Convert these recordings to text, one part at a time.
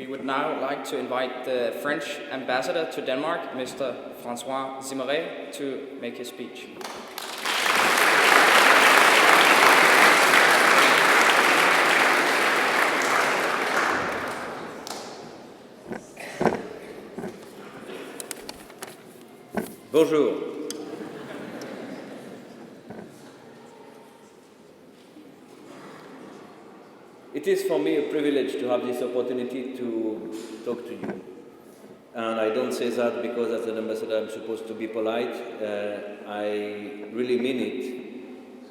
We would now like to invite the French ambassador to Denmark, Mr. François Zimeray, to make his speech. Bonjour. It is for me a privilege to have this opportunity to talk to you. And I don't say that because as an ambassador I'm supposed to be polite. I really mean it.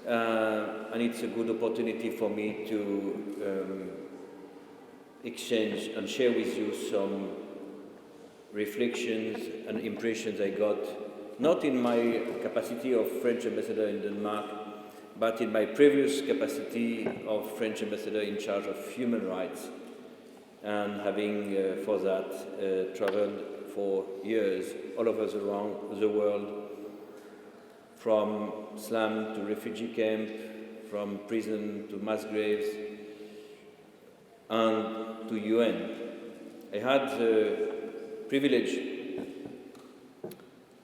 And it's a good opportunity for me to exchange and share with you some reflections and impressions I got, not in my capacity of French ambassador in Denmark, but in my previous capacity of French ambassador in charge of human rights, and having for that traveled for years all over around the world, from slum to refugee camp, from prison to mass graves, and to UN. I had the privilege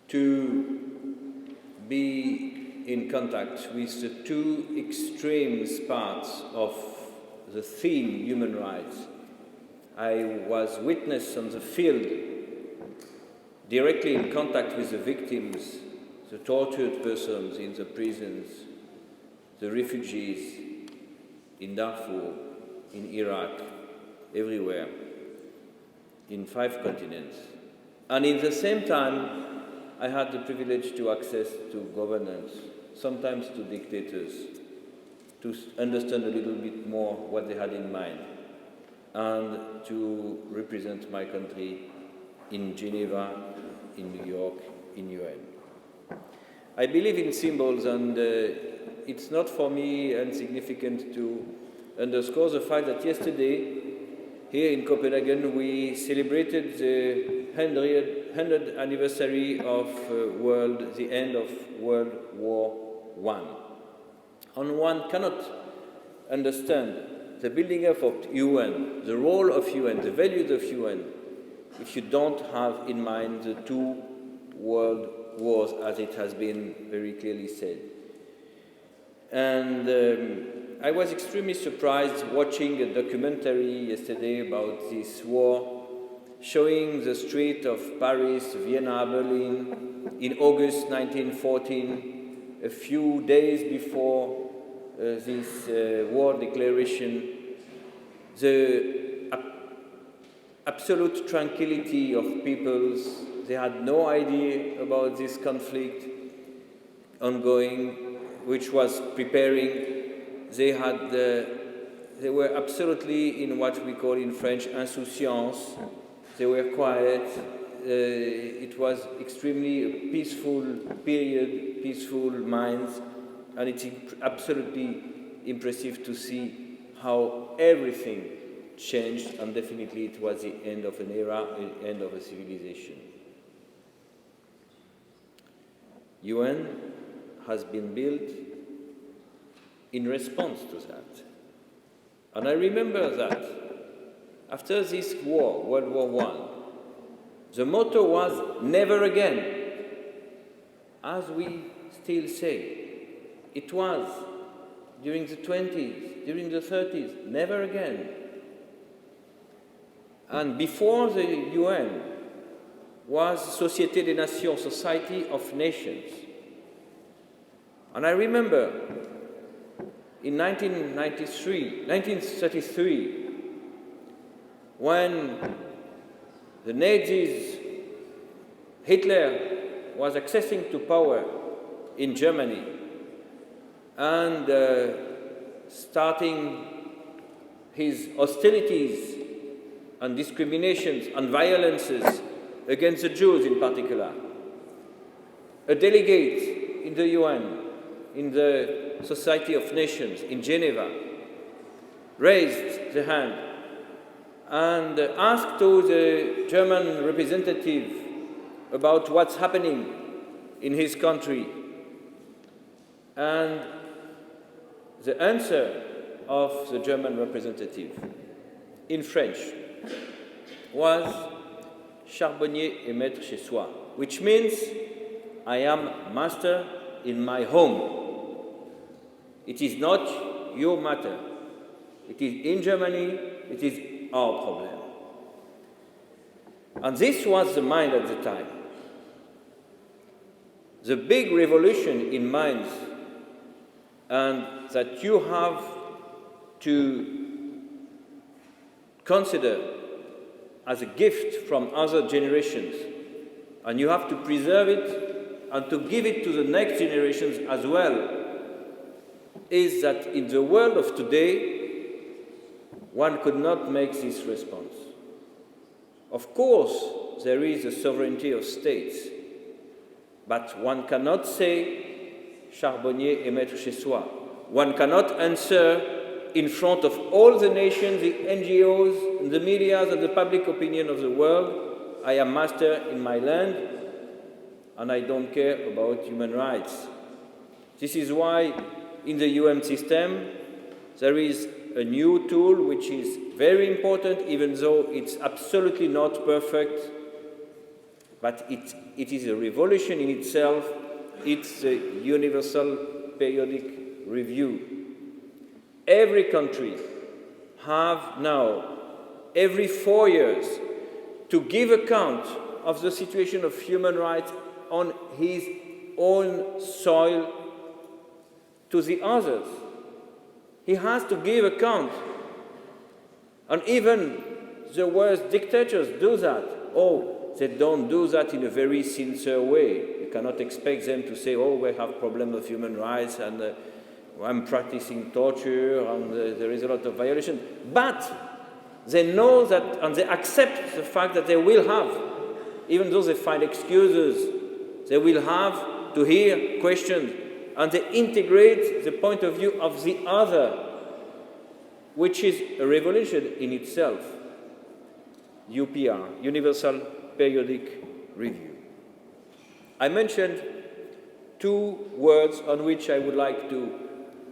to be in contact with the two extreme parts of the theme human rights. I was witness on the field, directly in contact with the victims, the tortured persons in the prisons, the refugees in Darfur, in Iraq, everywhere, in 5 continents. And in the same time, I had the privilege to access to governance, sometimes to dictators, to understand a little bit more what they had in mind, and to represent my country in Geneva, in New York, in UN. I believe in symbols, and it's not for me insignificant to underscore the fact that yesterday, here in Copenhagen, we celebrated the 100th anniversary of the end of World War I. And one cannot understand the building up of UN, the role of UN, the values of UN, if you don't have in mind the 2 world wars, as it has been very clearly said. And I was extremely surprised watching a documentary yesterday about this war, showing the street of Paris, Vienna, Berlin in August 1914, a few days before this war declaration, the absolute tranquility of peoples. They had no idea about this conflict ongoing, which was preparing. They were absolutely in what we call in French insouciance. They were quiet. It was extremely a peaceful period, peaceful minds, and it's absolutely impressive to see how everything changed, and definitely it was the end of an era, the end of a civilization. UN has been built in response to that. And I remember that after this war, World War I, the motto was never again, as we still say. It was during the 20s, during the 30s, never again. And before the UN was Société des Nations, Society of Nations. And I remember in 1933, when the Nazis, Hitler was accessing to power in Germany and starting his hostilities and discriminations and violences against the Jews in particular. A delegate in the UN, in the Society of Nations in Geneva, raised the hand and asked to the German representative about what's happening in his country. And the answer of the German representative in French was charbonnier et maître chez soi, which means I am master in my home. It is not your matter. It is in Germany, it is our problem. And this was the mind at the time. The big revolution in minds, and that you have to consider as a gift from other generations, and you have to preserve it and to give it to the next generations as well, is that in the world of today, one could not make this response. Of course, there is a sovereignty of states, but one cannot say charbonnier et maître chez soi. One cannot answer in front of all the nations, the NGOs, the media, and the public opinion of the world, I am master in my land, and I don't care about human rights. This is why in the UN system there is a new tool which is very important, even though it's absolutely not perfect, but it is a revolution in itself. It's the Universal Periodic Review. Every country have now, every 4 years, to give account of the situation of human rights on his own soil to the others. He has to give account. And even the worst dictators do that. Oh, they don't do that in a very sincere way. You cannot expect them to say, oh, we have problems of human rights and I'm practicing torture and there is a lot of violation. But they know that and they accept the fact that they will have, even though they find excuses, they will have to hear questions, and they integrate the point of view of the other, which is a revolution in itself. UPR, Universal Periodic Review. I mentioned two words on which I would like to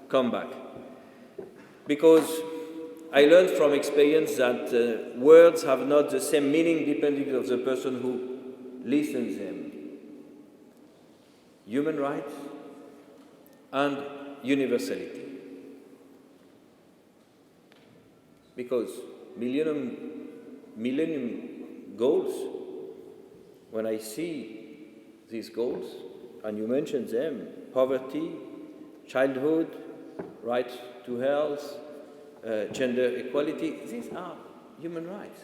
come back, because I learned from experience that words have not the same meaning depending on the person who listens them. Human rights and universality. Because millennium goals, when I see these goals, and you mentioned them, poverty, childhood, right to health, gender equality, these are human rights.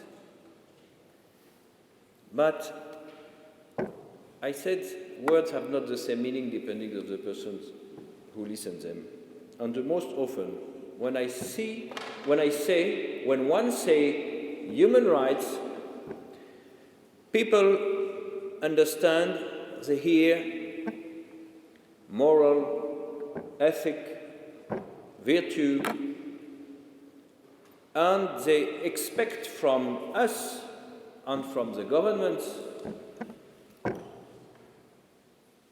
But I said words have not the same meaning depending on the persons who listen them. And the most often, when one say human rights, people understand, they hear moral, ethic, virtue, and they expect from us and from the governments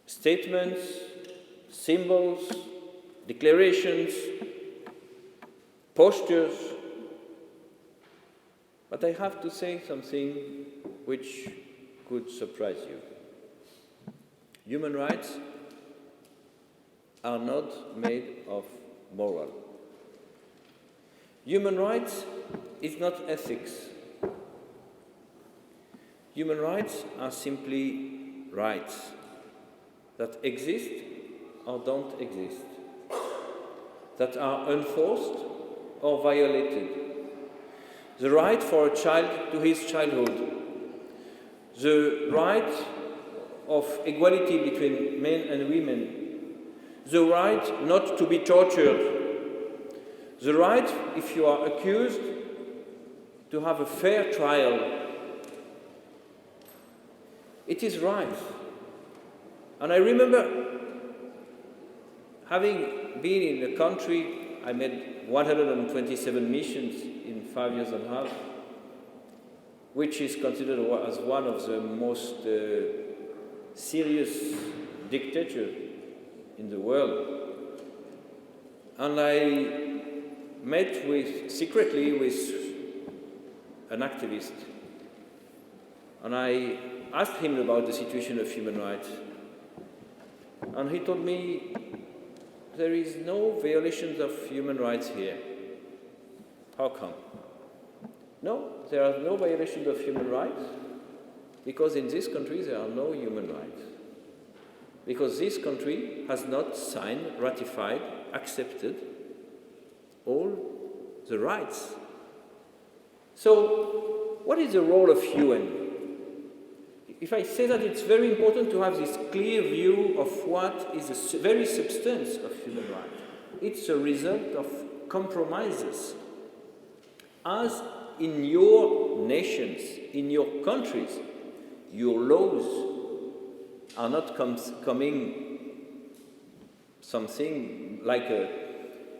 statements, symbols, declarations, postures. But I have to say something which could surprise you. Human rights are not made of moral. Human rights is not ethics. Human rights are simply rights that exist or don't exist, that are enforced or violated. The right for a child to his childhood, the right of equality between men and women, the right not to be tortured, the right, if you are accused, to have a fair trial. It is right. And I remember having been in a country, I made 127 missions in 5 years and a half, which is considered as one of the most serious dictators in the world. And I met secretly with an activist And I asked him about the situation of human rights. And he told me, there is no violations of human rights here. How come? No, there are no violations of human rights, because in this country there are no human rights. Because this country has not signed, ratified, accepted all the rights. So, what is the role of UN? If I say that it's very important to have this clear view of what is the very substance of human rights. It's a result of compromises. As in your nations, in your countries, your laws are not coming something like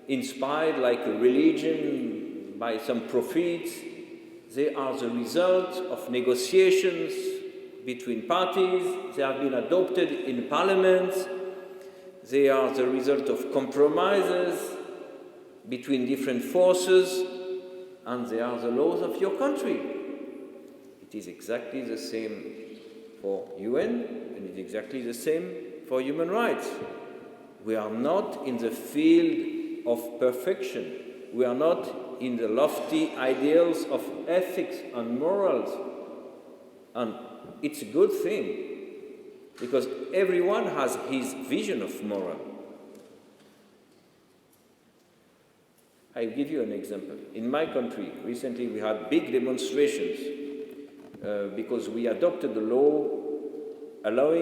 inspired like a religion by some prophets. They are the result of negotiations between parties. They have been adopted in parliaments. They are the result of compromises between different forces, and they are the laws of your country. It is exactly the same for UN, and it is exactly the same for human rights. We are not in the field of perfection. We are not in the lofty ideals of ethics and morals. And it's a good thing, because everyone has his vision of moral. I'll give you an example. In my country, recently we had big demonstrations because we adopted a law allowing